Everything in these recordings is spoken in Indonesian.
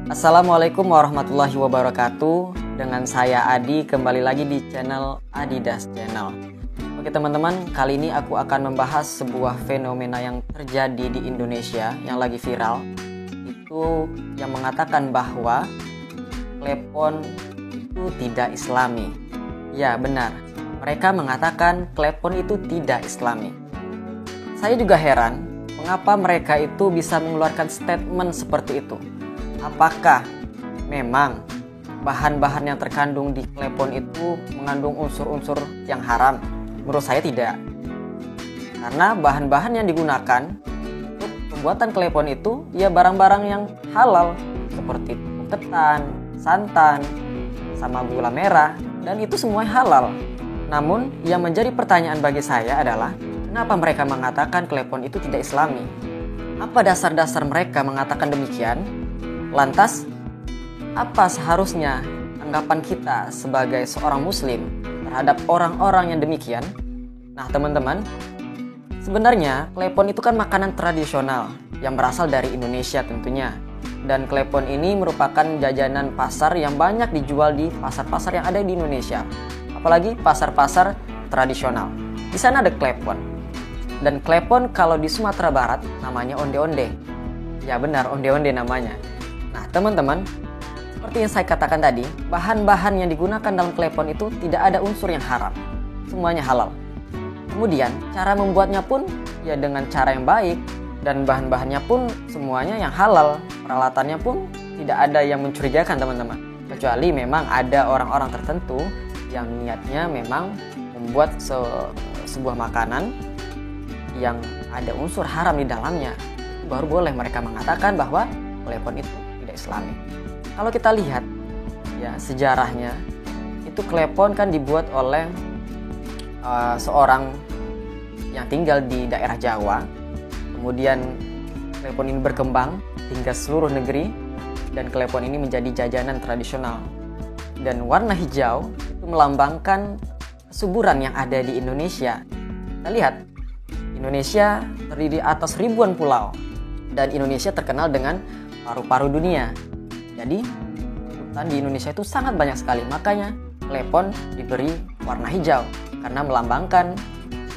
Assalamualaikum warahmatullahi wabarakatuh. Dengan saya Adi, kembali lagi di channel Adidas Channel. Oke teman-teman, kali ini aku akan membahas sebuah fenomena yang terjadi di Indonesia yang lagi viral. Itu yang mengatakan bahwa klepon itu tidak islami. Ya benar, mereka mengatakan klepon itu tidak islami. Saya juga heran, mengapa mereka itu bisa mengeluarkan statement seperti itu. Apakah memang bahan-bahan yang terkandung di klepon itu mengandung unsur-unsur yang haram? Menurut saya tidak. Karena bahan-bahan yang digunakan untuk pembuatan klepon itu ya barang-barang yang halal, seperti ketan, santan, sama gula merah, dan itu semua halal. Namun yang menjadi pertanyaan bagi saya adalah, kenapa mereka mengatakan klepon itu tidak islami? Apa dasar-dasar mereka mengatakan demikian? Lantas, apa seharusnya anggapan kita sebagai seorang muslim terhadap orang-orang yang demikian? Nah teman-teman, sebenarnya klepon itu kan makanan tradisional yang berasal dari Indonesia tentunya. Dan klepon ini merupakan jajanan pasar yang banyak dijual di pasar-pasar yang ada di Indonesia. Apalagi pasar-pasar tradisional. Di sana ada klepon. Dan klepon kalau di Sumatera Barat namanya onde-onde. Ya benar, onde-onde namanya. Nah teman-teman, seperti yang saya katakan tadi, bahan-bahan yang digunakan dalam klepon itu tidak ada unsur yang haram. Semuanya halal. Kemudian cara membuatnya pun ya dengan cara yang baik. Dan bahan-bahannya pun semuanya yang halal. Peralatannya pun tidak ada yang mencurigakan teman-teman. Kecuali memang ada orang-orang tertentu yang niatnya memang membuat sebuah makanan yang ada unsur haram di dalamnya. Baru boleh mereka mengatakan bahwa klepon itu tidak islami. Kalau kita lihat ya sejarahnya, itu klepon kan dibuat oleh seorang yang tinggal di daerah Jawa. Kemudian klepon ini berkembang hingga seluruh negeri dan klepon ini menjadi jajanan tradisional. Dan warna hijau itu melambangkan kesuburan yang ada di Indonesia. Kita lihat, Indonesia terdiri atas ribuan pulau dan Indonesia terkenal dengan paru-paru dunia. Jadi hutan di Indonesia itu sangat banyak sekali. Makanya klepon diberi warna hijau karena melambangkan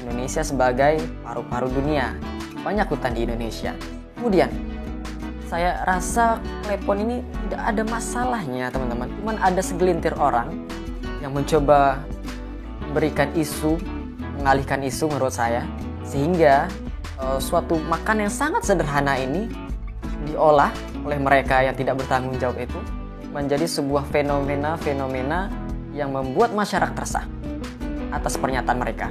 Indonesia sebagai paru-paru dunia. Banyak hutan di Indonesia. Kemudian saya rasa klepon ini tidak ada masalahnya teman-teman. Cuman ada segelintir orang yang mencoba memberikan isu, mengalihkan isu menurut saya, sehingga suatu makanan yang sangat sederhana ini diolah oleh mereka yang tidak bertanggung jawab itu menjadi sebuah fenomena yang membuat masyarakat resah atas pernyataan mereka.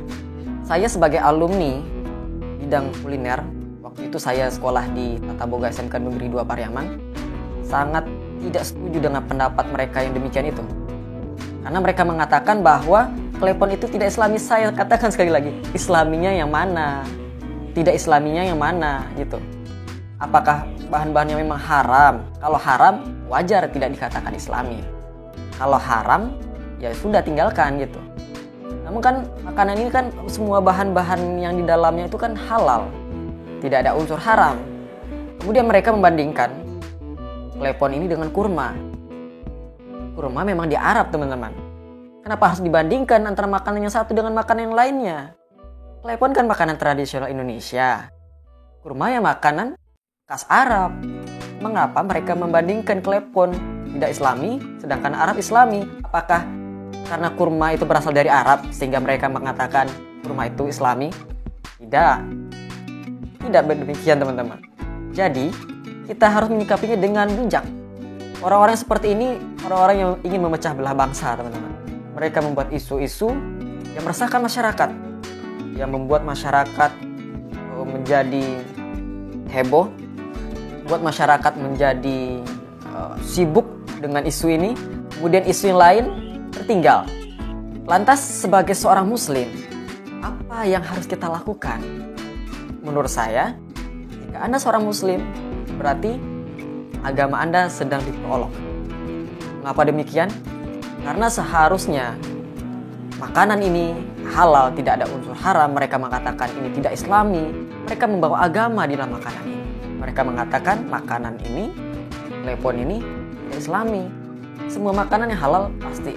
Saya sebagai alumni bidang kuliner, waktu itu saya sekolah di Tata Boga SMK Negeri 2 Pariaman, sangat tidak setuju dengan pendapat mereka yang demikian itu. Karena mereka mengatakan bahwa klepon itu tidak islami. Saya katakan sekali lagi, islaminya yang mana? Tidak islaminya yang mana gitu. Apakah bahan-bahannya memang haram? Kalau haram, wajar tidak dikatakan islami. Kalau haram, ya sudah tinggalkan gitu. Namun kan makanan ini kan semua bahan-bahan yang di dalamnya itu kan halal. Tidak ada unsur haram. Kemudian mereka membandingkan klepon ini dengan kurma. Kurma memang di Arab teman-teman. Kenapa harus dibandingkan antara makanan yang satu dengan makanan yang lainnya? Klepon kan makanan tradisional Indonesia. Kurma ya makanan khas Arab. Mengapa mereka membandingkan klepon tidak islami sedangkan Arab islami? Apakah karena kurma itu berasal dari Arab sehingga mereka mengatakan kurma itu islami? Tidak. Tidak demikian teman-teman. Jadi kita harus menyikapinya dengan bijak. Orang-orang seperti ini orang-orang yang ingin memecah belah bangsa teman-teman. Mereka membuat isu-isu yang meresahkan masyarakat, yang membuat masyarakat menjadi heboh, buat masyarakat menjadi sibuk dengan isu ini, kemudian isu yang lain tertinggal. Lantas sebagai seorang muslim, apa yang harus kita lakukan? Menurut saya, jika Anda seorang muslim, berarti agama Anda sedang diperolok. Mengapa demikian? Karena seharusnya makanan ini halal, tidak ada unsur haram. Mereka mengatakan ini tidak islami. Mereka membawa agama di dalam makanan ini. Mereka mengatakan makanan ini, klepon ini tidak Islami. Semua makanan yang halal pasti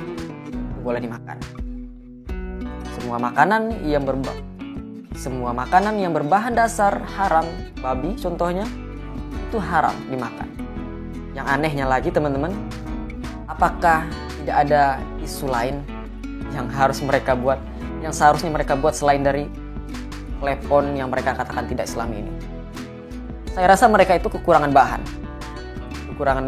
boleh dimakan. Semua makanan yang berbahan dasar haram, babi contohnya, itu haram dimakan. Yang anehnya lagi teman-teman, apakah tidak ada isu lain yang seharusnya mereka buat selain dari klepon yang mereka katakan tidak Islami ini? Saya rasa mereka itu kekurangan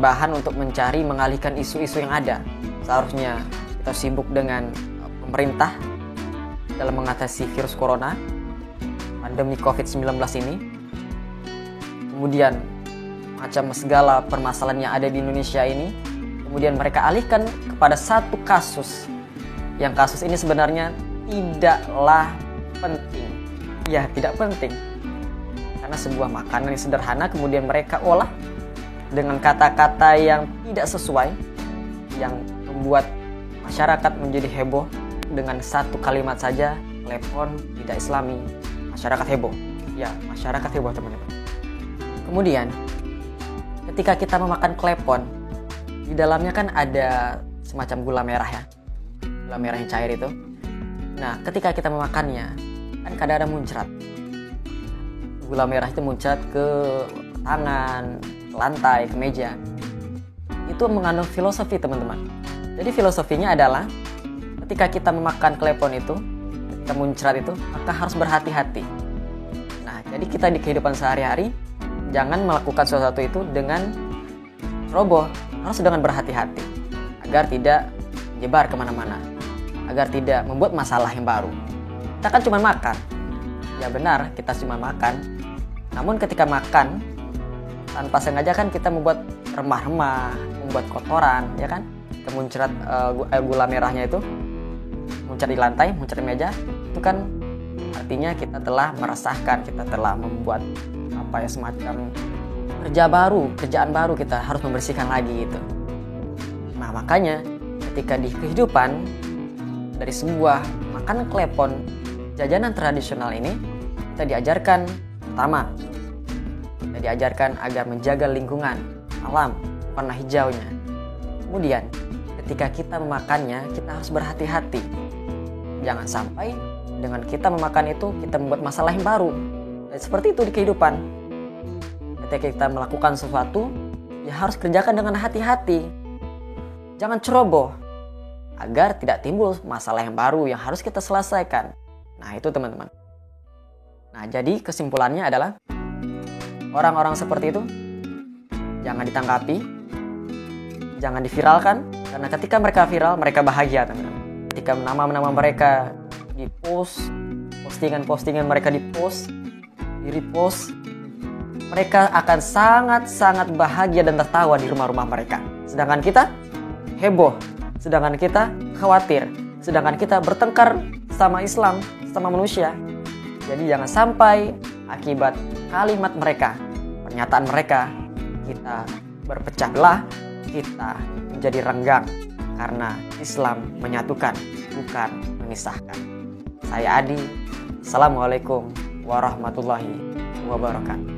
bahan untuk mengalihkan isu-isu yang ada. Seharusnya kita sibuk dengan pemerintah dalam mengatasi virus corona, pandemi COVID-19 ini. Kemudian macam segala permasalahan yang ada di Indonesia ini, kemudian mereka alihkan kepada satu kasus. Yang kasus ini sebenarnya tidaklah penting. Ya, tidak penting. Karena sebuah makanan yang sederhana kemudian mereka olah dengan kata-kata yang tidak sesuai, yang membuat masyarakat menjadi heboh dengan satu kalimat saja, klepon tidak Islami, masyarakat heboh. Ya, masyarakat heboh teman-teman. Kemudian ketika kita memakan klepon, di dalamnya kan ada semacam gula merah ya, gula merah yang cair itu. Nah, ketika kita memakannya, kan kadang-kadang muncrat. Gula merah itu muncrat ke tangan, ke lantai, ke meja. Itu mengandung filosofi teman-teman. Jadi filosofinya adalah ketika kita memakan klepon itu, ketika muncrat itu, maka harus berhati-hati. Nah, jadi kita di kehidupan sehari-hari jangan melakukan sesuatu itu dengan ceroboh, harus dengan berhati-hati agar tidak menyebar kemana-mana, agar tidak membuat masalah yang baru. Kita kan cuma makan, ya benar kita cuma makan. Namun ketika makan tanpa sengaja kan kita membuat remah-remah, membuat kotoran, ya kan? Kemuncrat gula merahnya itu muncrat di lantai, muncrat di meja, itu kan artinya kita telah meresahkan, kita telah membuat semacam kerjaan baru, kita harus membersihkan lagi gitu. Nah, makanya ketika di kehidupan dari sebuah makanan klepon, jajanan tradisional ini, kita diajarkan pertama, kita diajarkan agar menjaga lingkungan, alam, warna hijaunya. Kemudian ketika kita memakannya, kita harus berhati-hati. Jangan sampai dengan kita memakan itu, kita membuat masalah yang baru. Dan seperti itu di kehidupan. Ketika kita melakukan sesuatu, ya harus kerjakan dengan hati-hati. Jangan ceroboh, agar tidak timbul masalah yang baru yang harus kita selesaikan. Nah, itu teman-teman. Nah, jadi kesimpulannya adalah orang-orang seperti itu jangan ditanggapi, jangan diviralkan, karena ketika mereka viral, mereka bahagia teman-teman. Ketika nama-nama mereka di-post, postingan-postingan mereka di-post, di-repost, mereka akan sangat-sangat bahagia dan tertawa di rumah-rumah mereka. Sedangkan kita heboh, sedangkan kita khawatir, sedangkan kita bertengkar sama Islam, sama manusia. Jadi jangan sampai akibat kalimat mereka, pernyataan mereka, kita berpecah belah, kita menjadi renggang. Karena Islam menyatukan, bukan memisahkan. Saya Adi, Assalamualaikum warahmatullahi wabarakatuh.